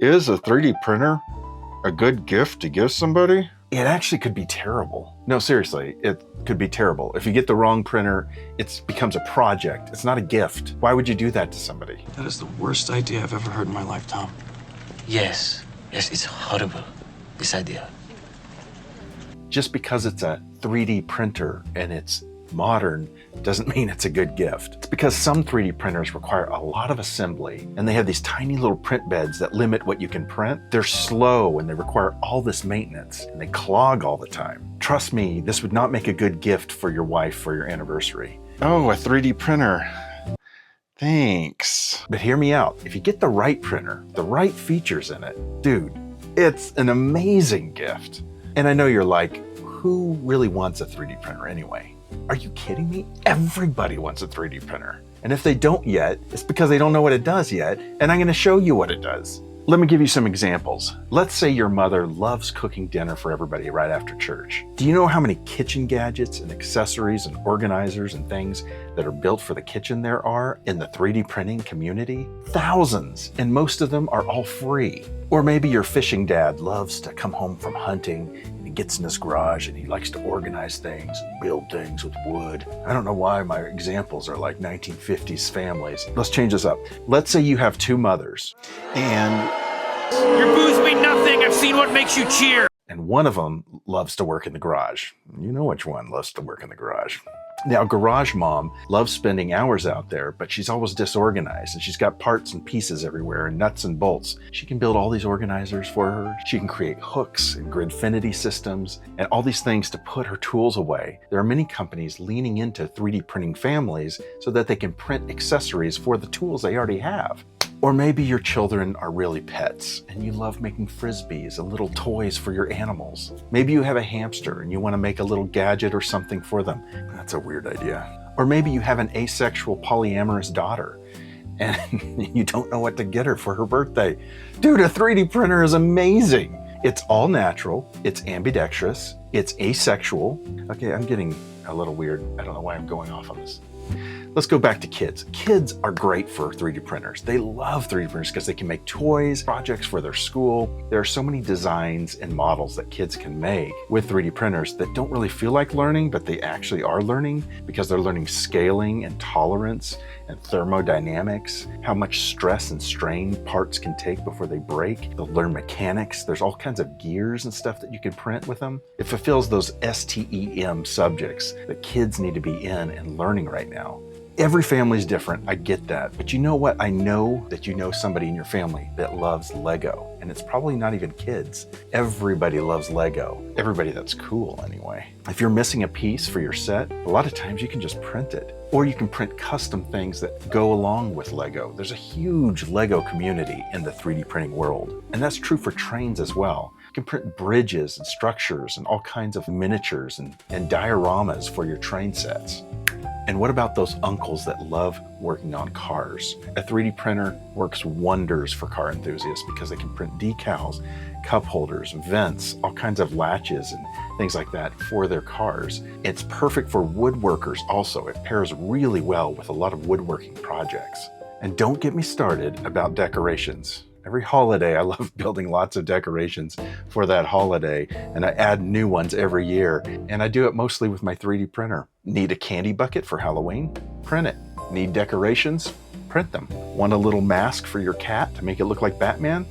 Is a 3D printer a good gift to give somebody? It actually could be terrible. No, seriously, it could be terrible. If you get the wrong printer, it becomes a project. It's not a gift. Why would you do that to somebody? That is the worst idea I've ever heard in my life, Tom. Yes, it's horrible, this idea. Just because it's a 3D printer and it's modern doesn't mean it's a good gift. It's because some 3D printers require a lot of assembly and they have these tiny little print beds that limit what you can print. They're slow and they require all this maintenance and they clog all the time. Trust me, this would not make a good gift for your wife for your anniversary. Oh, a 3D printer. Thanks. But hear me out. If you get the right printer, the right features in it, dude, it's an amazing gift. And I know you're like, who really wants a 3D printer anyway? Are you kidding me? Everybody wants a 3D printer. And if they don't yet, it's because they don't know what it does yet, and I'm gonna show you what it does. Let me give you some examples. Let's say your mother loves cooking dinner for everybody right after church. Do you know how many kitchen gadgets and accessories and organizers and things that are built for the kitchen there are in the 3D printing community? Thousands, and most of them are all free. Or maybe your fishing dad loves to come home from hunting and he gets in his garage and he likes to organize things and build things with wood. I don't know why my examples are like 1950s families. Let's change this up. Let's say you have two mothers and your booze mean nothing. I've seen what makes you cheer. And one of them loves to work in the garage. You know which one loves to work in the garage. Now, garage mom loves spending hours out there, but she's always disorganized and she's got parts and pieces everywhere and nuts and bolts. She can build all these organizers for her. She can create hooks and gridfinity systems and all these things to put her tools away. There are many companies leaning into 3D printing families so that they can print accessories for the tools they already have. Or maybe your children are really pets and you love making frisbees and little toys for your animals. Maybe you have a hamster and you want to make a little gadget or something for them. That's a weird idea. Or maybe you have an asexual polyamorous daughter and you don't know what to get her for her birthday. Dude, a 3D printer is amazing. It's all natural, it's ambidextrous, it's asexual. Okay, I'm getting a little weird. I don't know why I'm going off on this. Let's go back to kids. Kids are great for 3D printers. They love 3D printers because they can make toys, projects for their school. There are so many designs and models that kids can make with 3D printers that don't really feel like learning, but they actually are learning because they're learning scaling and tolerance and thermodynamics, how much stress and strain parts can take before they break. They'll learn mechanics. There's all kinds of gears and stuff that you can print with them. It fulfills those STEM subjects that kids need to be in and learning right now. Every family is different, I get that. But you know what? I know that you know somebody in your family that loves Lego, and it's probably not even kids. Everybody loves Lego. Everybody that's cool, anyway. If you're missing a piece for your set, a lot of times you can just print it. Or you can print custom things that go along with Lego. There's a huge Lego community in the 3D printing world. And that's true for trains as well. You can print bridges and structures and all kinds of miniatures and dioramas for your train sets. And what about those uncles that love working on cars? A 3D printer works wonders for car enthusiasts because they can print decals, cup holders, vents, all kinds of latches and things like that for their cars. It's perfect for woodworkers also. It pairs really well with a lot of woodworking projects. And don't get me started about decorations. Every holiday, I love building lots of decorations for that holiday, and I add new ones every year, and I do it mostly with my 3D printer. Need a candy bucket for Halloween? Print it. Need decorations? Print them. Want a little mask for your cat to make it look like Batman?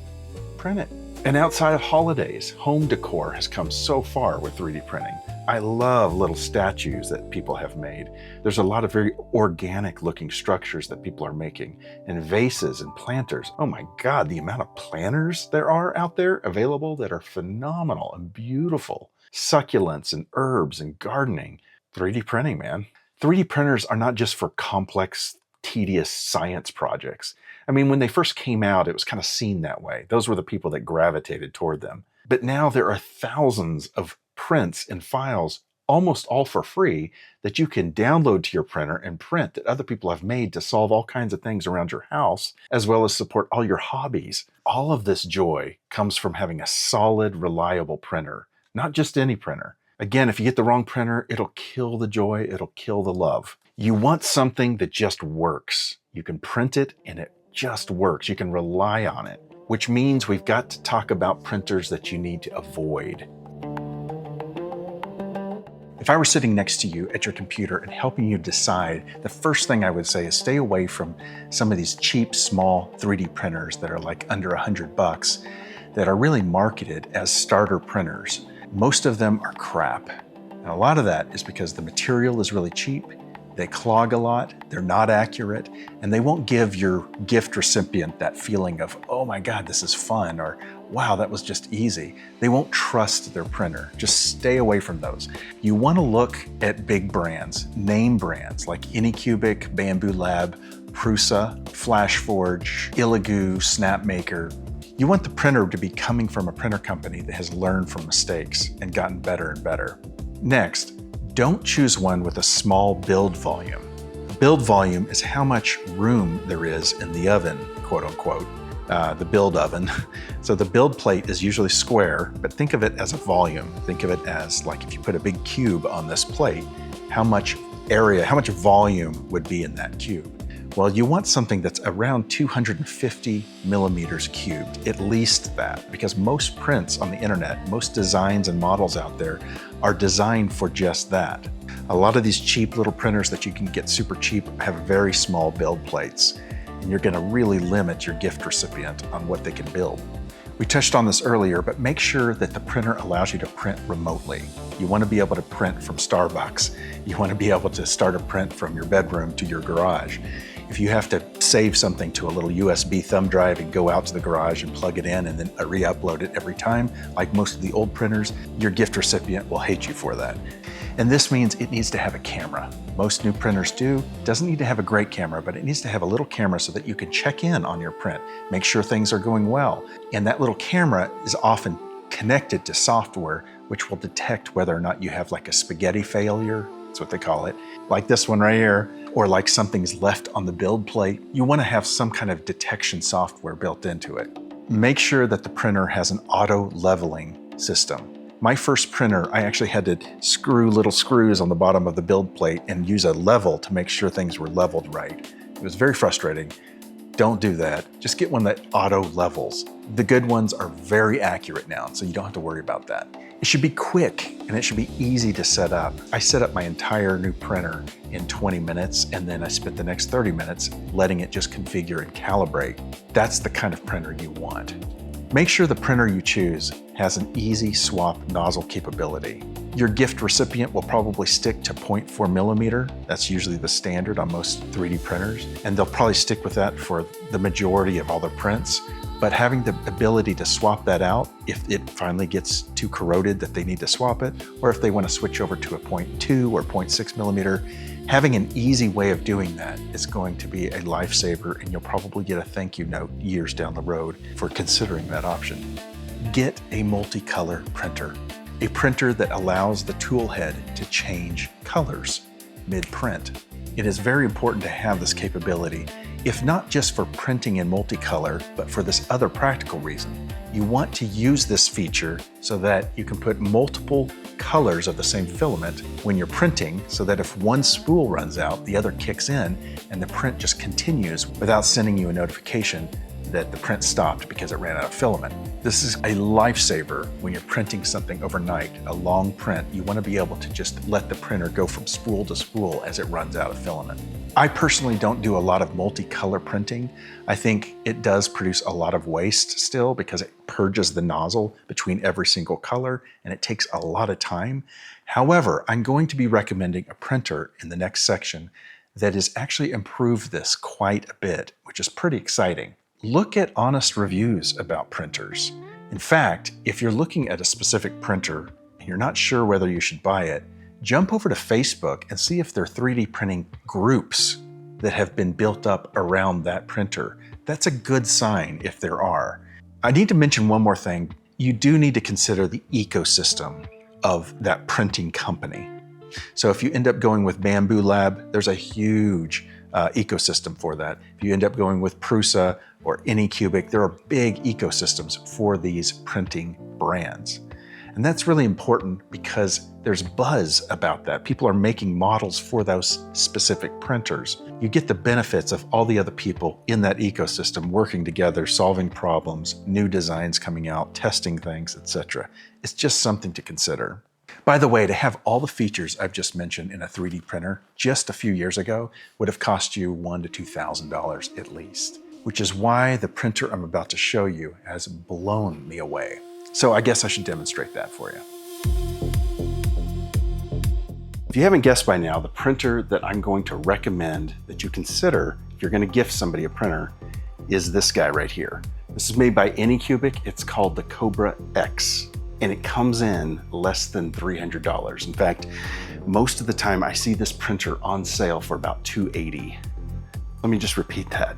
Print it. And outside of holidays, home decor has come so far with 3D printing. I love little statues that people have made. There's a lot of very organic looking structures that people are making, and vases and planters. Oh my God, the amount of planters there are out there available that are phenomenal and beautiful. Succulents and herbs and gardening. 3D printing, man. 3D printers are not just for complex, tedious science projects. I mean, when they first came out, it was kind of seen that way. Those were the people that gravitated toward them. But now there are thousands of prints and files, almost all for free, that you can download to your printer and print that other people have made to solve all kinds of things around your house, as well as support all your hobbies. All of this joy comes from having a solid, reliable printer, not just any printer. Again, if you get the wrong printer, it'll kill the joy, it'll kill the love. You want something that just works. You can print it and it just works. You can rely on it. which means we've got to talk about printers that you need to avoid. If I were sitting next to you at your computer and helping you decide, the first thing I would say is stay away from some of these cheap, small 3D printers that are like under $100 that are really marketed as starter printers. Most of them are crap. And a lot of that is because the material is really cheap, they clog a lot, they're not accurate, and they won't give your gift recipient that feeling of, oh my God, this is fun, or wow, that was just easy. They won't trust their printer. Just stay away from those. You want to look at big brands, name brands like Anycubic, Bamboo Lab, Prusa, FlashForge, Illigu, Snapmaker. You want the printer to be coming from a printer company that has learned from mistakes and gotten better and better. Next, don't choose one with a small build volume. Build volume is how much room there is in the oven, quote unquote, the build oven. So the build plate is usually square, but think of it as a volume. Think of it as like if you put a big cube on this plate, how much area, how much volume would be in that cube? Well, you want something that's around 250 millimeters cubed, at least that, because most prints on the internet, most designs and models out there are designed for just that. A lot of these cheap little printers that you can get super cheap have very small build plates, and you're gonna really limit your gift recipient on what they can build. We touched on this earlier, but make sure that the printer allows you to print remotely. You want to be able to print from Starbucks. You want to be able to start a print from your bedroom to your garage. If you have to save something to a little USB thumb drive and go out to the garage and plug it in and then re-upload it every time, like most of the old printers, your gift recipient will hate you for that. And this means it needs to have a camera. Most new printers do. It doesn't need to have a great camera, but it needs to have a little camera so that you can check in on your print, make sure things are going well. And that little camera is often connected to software, which will detect whether or not you have like a spaghetti failure, that's what they call it, like this one right here, or like something's left on the build plate. You want to have some kind of detection software built into it. Make sure that the printer has an auto leveling system. My first printer, I actually had to screw little screws on the bottom of the build plate and use a level to make sure things were leveled right. It was very frustrating. Don't do that. Just get one that auto levels. The good ones are very accurate now, so you don't have to worry about that. It should be quick and it should be easy to set up. I set up my entire new printer in 20 minutes and then I spent the next 30 minutes letting it just configure and calibrate. That's the kind of printer you want. Make sure the printer you choose has an easy swap nozzle capability. Your gift recipient will probably stick to 0.4 millimeter. That's usually the standard on most 3D printers, and they'll probably stick with that for the majority of all their prints. But having the ability to swap that out if it finally gets too corroded that they need to swap it, or if they want to switch over to a 0.2 or 0.6 millimeter, having an easy way of doing that is going to be a lifesaver, and you'll probably get a thank you note years down the road for considering that option. Get a multicolor printer, a printer that allows the tool head to change colors mid-print. It is very important to have this capability, if not just for printing in multicolor, but for this other practical reason. You want to use this feature so that you can put multiple colors of the same filament when you're printing, so that if one spool runs out, the other kicks in and the print just continues without sending you a notification that the print stopped because it ran out of filament. This is a lifesaver when you're printing something overnight, a long print. You want to be able to just let the printer go from spool to spool as it runs out of filament. I personally don't do a lot of multicolor printing. I think it does produce a lot of waste still because it purges the nozzle between every single color and it takes a lot of time. However, I'm going to be recommending a printer in the next section that has actually improved this quite a bit, which is pretty exciting. Look at honest reviews about printers. In fact, if you're looking at a specific printer and you're not sure whether you should buy it, jump over to Facebook and see if there are 3D printing groups that have been built up around that printer. That's a good sign if there are. I need to mention one more thing. You do need to consider the ecosystem of that printing company. So if you end up going with Bamboo Lab, there's a huge ecosystem for that. If you end up going with Prusa or Anycubic, there are big ecosystems for these printing brands. And that's really important because there's buzz about that. People are making models for those specific printers. You get the benefits of all the other people in that ecosystem working together, solving problems, new designs coming out, testing things, etc. It's just something to consider. By the way, to have all the features I've just mentioned in a 3D printer just a few years ago would have cost you $1,000 to $2,000 at least, which is why the printer I'm about to show you has blown me away. So I guess I should demonstrate that for you. If you haven't guessed by now, the printer that I'm going to recommend that you consider if you're going to gift somebody a printer is this guy right here. This is made by Anycubic. It's called the Kobra X, and it comes in less than $300. In fact, most of the time I see this printer on sale for about $280. Let me just repeat that.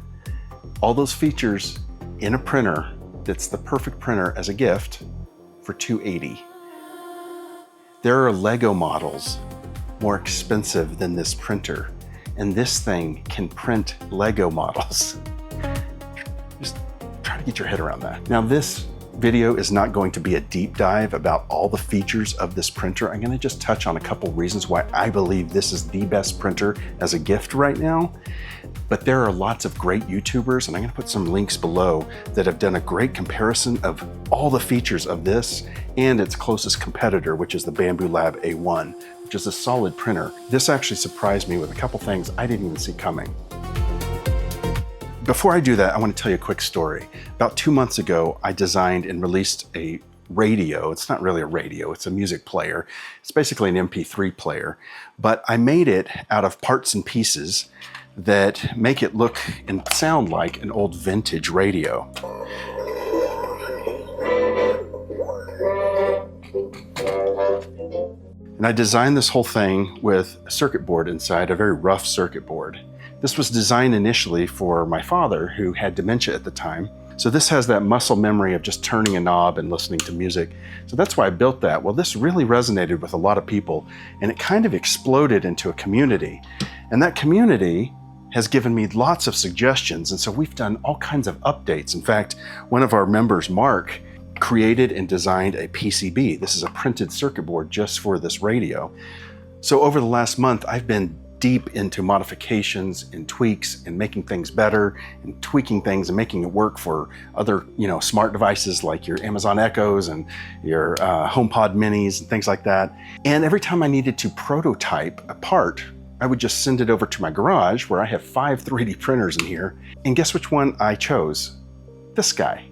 All those features in a printer that's the perfect printer as a gift for $280. There are Lego models more expensive than this printer, and this thing can print Lego models. Just try to get your head around that. Now, this video is not going to be a deep dive about all the features of this printer. I'm going to just touch on a couple reasons why I believe this is the best printer as a gift right now. But there are lots of great YouTubers, and I'm going to put some links below that have done a great comparison of all the features of this and its closest competitor, which is the Bambu Lab A1, which is a solid printer. This actually surprised me with a couple things I didn't even see coming. Before I do that, I want to tell you a quick story. About 2 months ago, I designed and released a radio. It's not really a radio, it's a music player. It's basically an MP3 player, but I made it out of parts and pieces that make it look and sound like an old vintage radio. And I designed this whole thing with a circuit board inside, a very rough circuit board. This was designed initially for my father, who had dementia at the time. So this has that muscle memory of just turning a knob and listening to music. So that's why I built that. Well, this really resonated with a lot of people, and it kind of exploded into a community. And that community has given me lots of suggestions, and so we've done all kinds of updates. In fact, one of our members, Mark, created and designed a PCB. This is a printed circuit board just for this radio. So over the last month, I've been deep into modifications and tweaks and making things better and tweaking things and making it work for other, smart devices like your Amazon Echoes and your HomePod Minis and things like that. And every time I needed to prototype a part, I would just send it over to my garage where I have 5 3D printers in here. And guess which one I chose? This guy.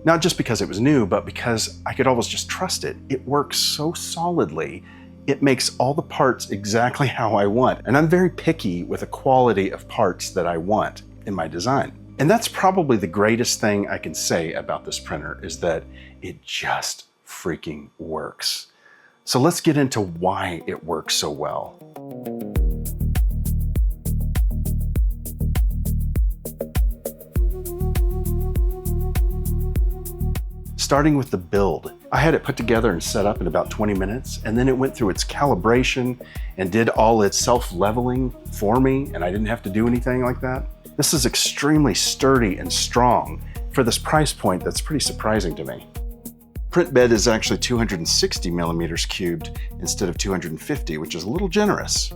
Not just because it was new, but because I could always just trust it. It works so solidly. It makes all the parts exactly how I want. And I'm very picky with the quality of parts that I want in my design. And that's probably the greatest thing I can say about this printer, is that it just freaking works. So let's get into why it works so well. Starting with the build. I had it put together and set up in about 20 minutes, and then it went through its calibration and did all its self-leveling for me, and I didn't have to do anything like that. This is extremely sturdy and strong. For this price point, that's pretty surprising to me. Print bed is actually 260 millimeters cubed instead of 250, which is a little generous.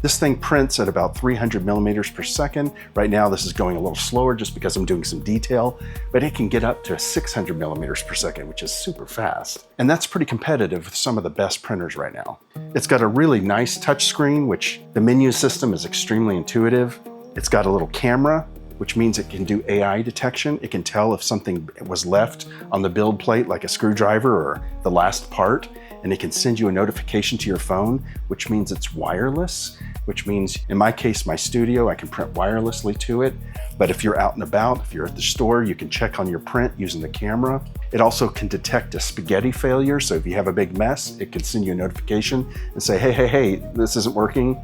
This thing prints at about 300 millimeters per second. Right now, this is going a little slower just because I'm doing some detail, but it can get up to 600 millimeters per second, which is super fast. And that's pretty competitive with some of the best printers right now. It's got a really nice touch screen, which the menu system is extremely intuitive. It's got a little camera, which means it can do AI detection. It can tell if something was left on the build plate, like a screwdriver or the last part, and it can send you a notification to your phone, which means it's wireless, which means, in my case, my studio, I can print wirelessly to it. But if you're out and about, if you're at the store, you can check on your print using the camera. It also can detect a spaghetti failure. So if you have a big mess, it can send you a notification and say, hey, this isn't working.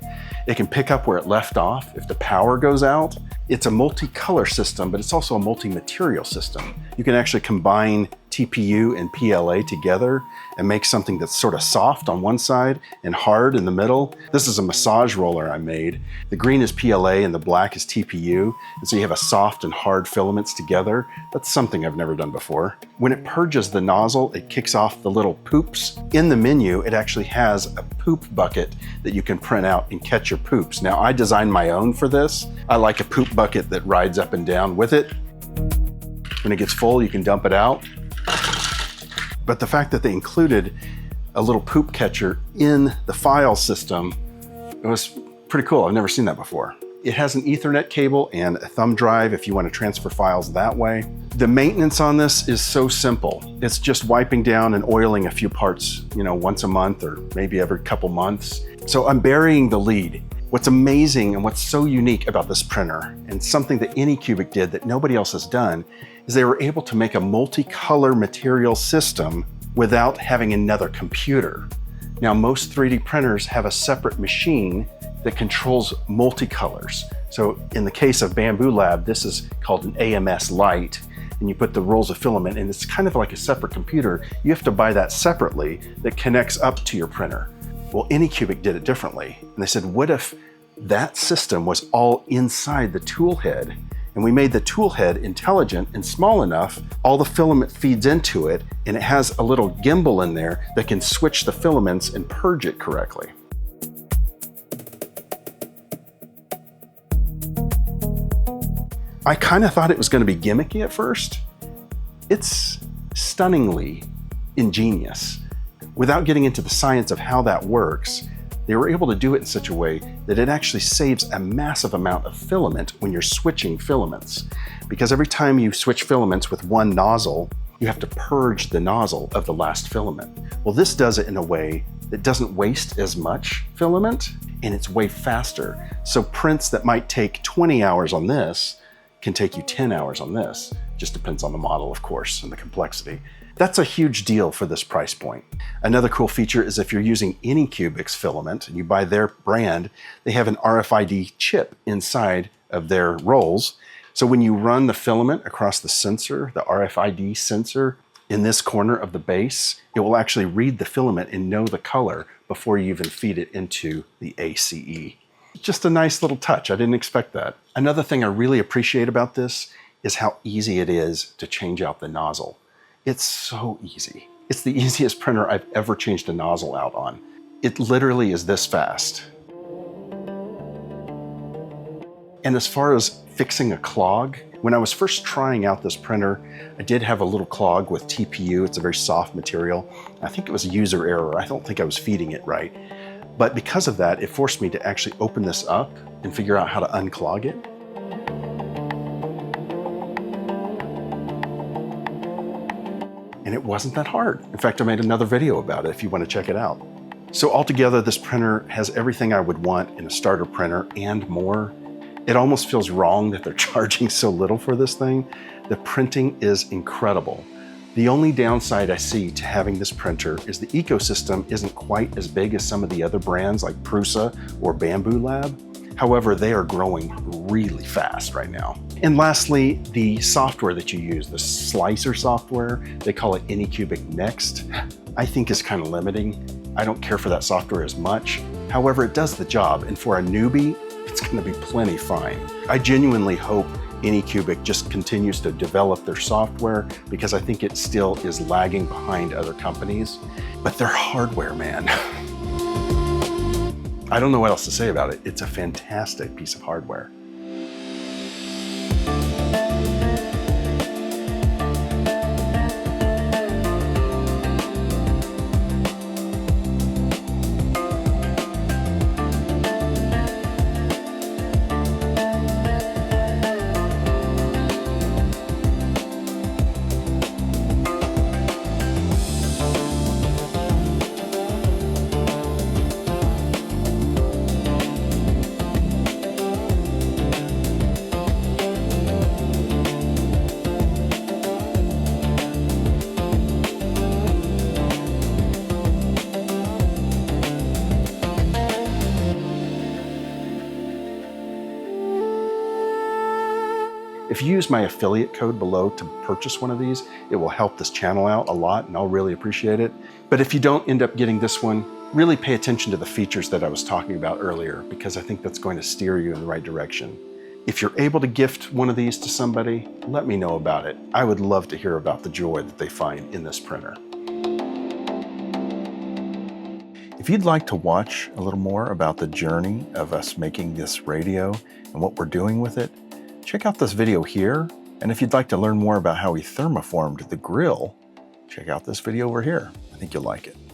It can pick up where it left off if the power goes out. It's a multi-color system, but it's also a multi-material system. You can actually combine TPU and PLA together and make something that's sort of soft on one side and hard in the middle. This is a massage roller I made. The green is PLA and the black is TPU. And so you have a soft and hard filaments together. That's something I've never done before. When it purges the nozzle, it kicks off the little poops. In the menu, it actually has a poop bucket that you can print out and catch your poops. Now, I designed my own for this. I like a poop bucket that rides up and down with it. When it gets full, you can dump it out. But the fact that they included a little poop catcher in the file system, it was pretty cool. I've never seen that before. It has an Ethernet cable and a thumb drive if you want to transfer files that way. The maintenance on this is so simple. It's just wiping down and oiling a few parts, once a month or maybe every couple months. So I'm burying the lead. What's amazing and what's so unique about this printer, and something that Anycubic did that nobody else has done, is they were able to make a multicolor material system without having another computer. Now, most 3D printers have a separate machine that controls multicolors. So in the case of Bamboo Lab, this is called an AMS Lite, and you put the rolls of filament, and it's kind of like a separate computer. You have to buy that separately that connects up to your printer. Well, Anycubic did it differently. And they said, what if that system was all inside the toolhead? And we made the toolhead intelligent and small enough, all the filament feeds into it, and it has a little gimbal in there that can switch the filaments and purge it correctly. I kind of thought it was going to be gimmicky at first. It's stunningly ingenious. Without getting into the science of how that works, they were able to do it in such a way that it actually saves a massive amount of filament when you're switching filaments. Because every time you switch filaments with one nozzle, you have to purge the nozzle of the last filament. Well, this does it in a way that doesn't waste as much filament, and it's way faster. So prints that might take 20 hours on this can take you 10 hours on this. Just depends on the model, of course, and the complexity. That's a huge deal for this price point. Another cool feature is if you're using Anycubic's filament and you buy their brand, they have an RFID chip inside of their rolls. So when you run the filament across the sensor, the RFID sensor in this corner of the base, it will actually read the filament and know the color before you even feed it into the ACE. Just a nice little touch. I didn't expect that. Another thing I really appreciate about this is how easy it is to change out the nozzle. It's so easy. It's the easiest printer I've ever changed a nozzle out on. It literally is this fast. And as far as fixing a clog, when I was first trying out this printer, I did have a little clog with TPU. It's a very soft material. I think it was a user error. I don't think I was feeding it right. But because of that, it forced me to actually open this up and figure out how to unclog it. And it wasn't that hard. In fact, I made another video about it if you want to check it out. So altogether, this printer has everything I would want in a starter printer and more. It almost feels wrong that they're charging so little for this thing. The printing is incredible. The only downside I see to having this printer is the ecosystem isn't quite as big as some of the other brands like Prusa or Bamboo Lab. However, they are growing really fast right now. And lastly, the software that you use, the slicer software, they call it Anycubic Next, I think is kind of limiting. I don't care for that software as much. However, it does the job, and for a newbie, it's going to be plenty fine. I genuinely hope Anycubic just continues to develop their software because I think it still is lagging behind other companies. But their hardware, man. I don't know what else to say about it. It's a fantastic piece of hardware. If you use my affiliate code below to purchase one of these, it will help this channel out a lot and I'll really appreciate it. But if you don't end up getting this one, really pay attention to the features that I was talking about earlier, because I think that's going to steer you in the right direction. If you're able to gift one of these to somebody, let me know about it. I would love to hear about the joy that they find in this printer. If you'd like to watch a little more about the journey of us making this radio and what we're doing with it, check out this video here. And if you'd like to learn more about how we thermoformed the grill, check out this video over here. I think you'll like it.